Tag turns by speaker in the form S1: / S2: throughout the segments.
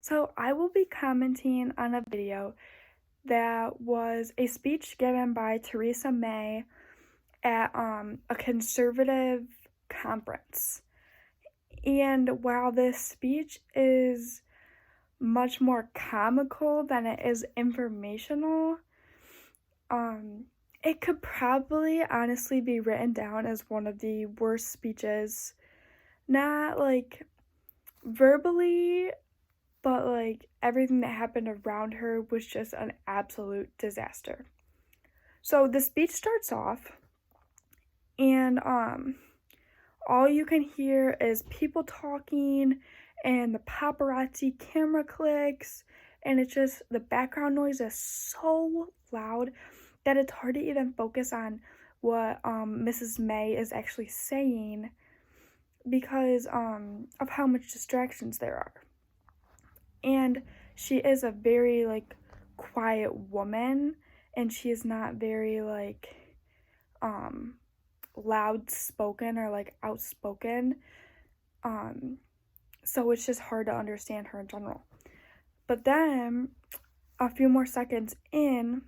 S1: So I will be commenting on a video that was a speech given by Theresa May at a conservative conference. And while this speech is much more comical than it is informational, um, it could probably honestly be written down as one of the worst speeches, not like verbally, but like everything that happened around her was just an absolute disaster. So the speech starts off, and all you can hear is people talking and the paparazzi camera clicks, and it's just the background noise is so loud that it's hard to even focus on what Mrs. May is actually saying because of how much distractions there are. And she is a very like quiet woman, and she is not very like loud spoken or like outspoken. So it's just hard to understand her in general. But then a few more seconds in,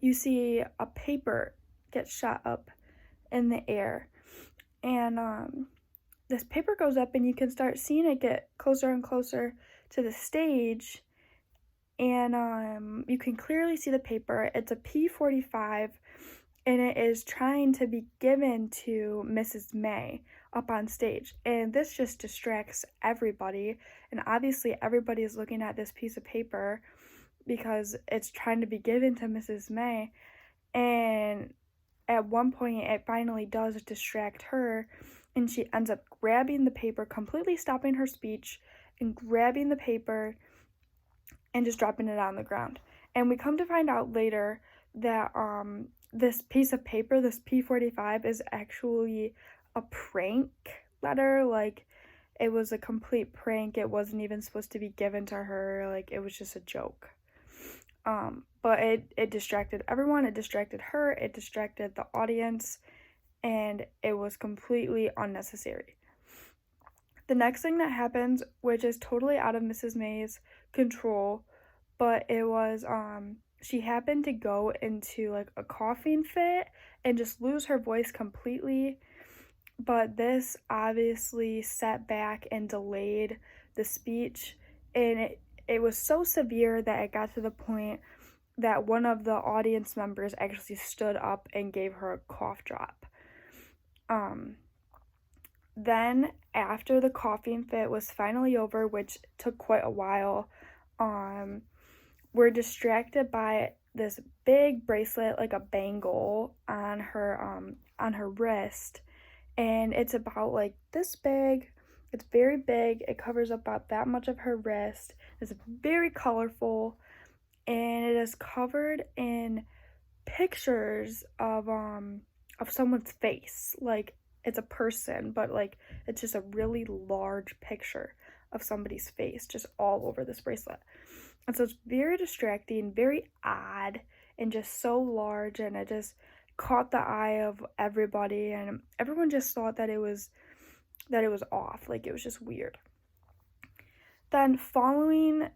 S1: you see a paper get shot up in the air, and this paper goes up, and you can start seeing it get closer and closer to the stage, and you can clearly see the paper. It's a P-45, and it is trying to be given to Mrs. May up on stage, and this just distracts everybody, and obviously everybody is looking at this piece of paper because it's trying to be given to Mrs. May, and at one point it finally does distract her, and she ends up grabbing the paper, completely stopping her speech, and grabbing the paper and just dropping it on the ground. And we come to find out later that this piece of paper, this P-45, is actually a prank letter. Like, it was a complete prank. It wasn't even supposed to be given to her. Like, it was just a joke. But it distracted everyone. It distracted her. It distracted the audience. And it was completely unnecessary. The next thing that happens, which is totally out of Mrs. May's control, but it was she happened to go into like a coughing fit and just lose her voice completely, but this obviously set back and delayed the speech, and it was so severe that it got to the point that one of the audience members actually stood up and gave her a cough drop. Then after the coughing fit was finally over, which took quite a while, we're distracted by this big bracelet, like a bangle on her wrist, and it's about like this big. It's very big. It covers about that much of her wrist. It's very colorful, and it is covered in pictures of someone's face. Like, it's a person, but like it's just a really large picture of somebody's face just all over this bracelet. And so it's very distracting, very odd, and just so large, and it just caught the eye of everybody, and everyone just thought that it was off, like it was just weird. Then following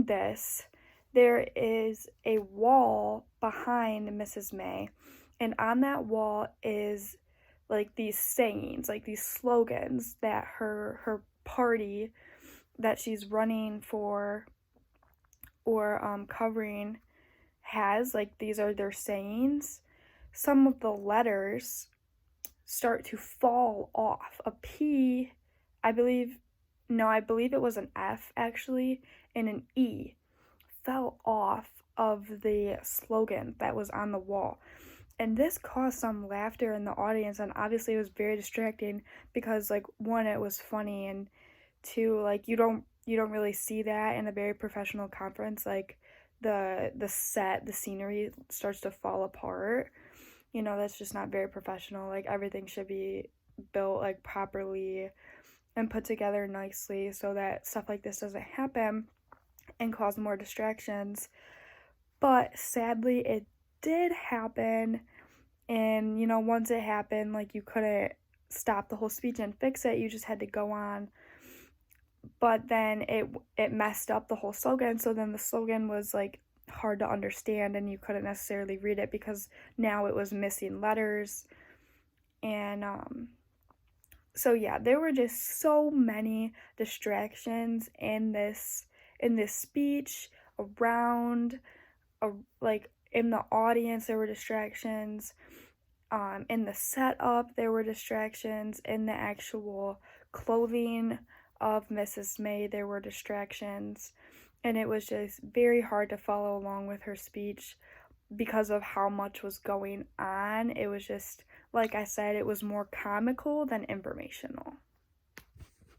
S1: this, there is a wall behind Mrs. May, and on that wall is like these sayings, like these slogans that her party that she's running for or covering has. Like, these are their sayings. Some of the letters start to fall off. A P, I believe it was an F actually, and an E fell off of the slogan that was on the wall. And this caused some laughter in the audience, and obviously it was very distracting because, like, one, it was funny, and two, like, you don't really see that in a very professional conference. Like, the scenery starts to fall apart. That's just not very professional. Like, everything should be built like properly and put together nicely so that stuff like this doesn't happen and cause more distractions. But sadly, it did happen, and once it happened, like, you couldn't stop the whole speech and fix it. You just had to go on. but then it messed up the whole slogan, so then the slogan was like hard to understand and you couldn't necessarily read it because now it was missing letters. And so yeah, there were just so many distractions in this speech, around like in the audience there were distractions, in the setup there were distractions, in the actual clothing of Mrs. May there were distractions, and it was just very hard to follow along with her speech because of how much was going on. It was just, like I said, it was more comical than informational.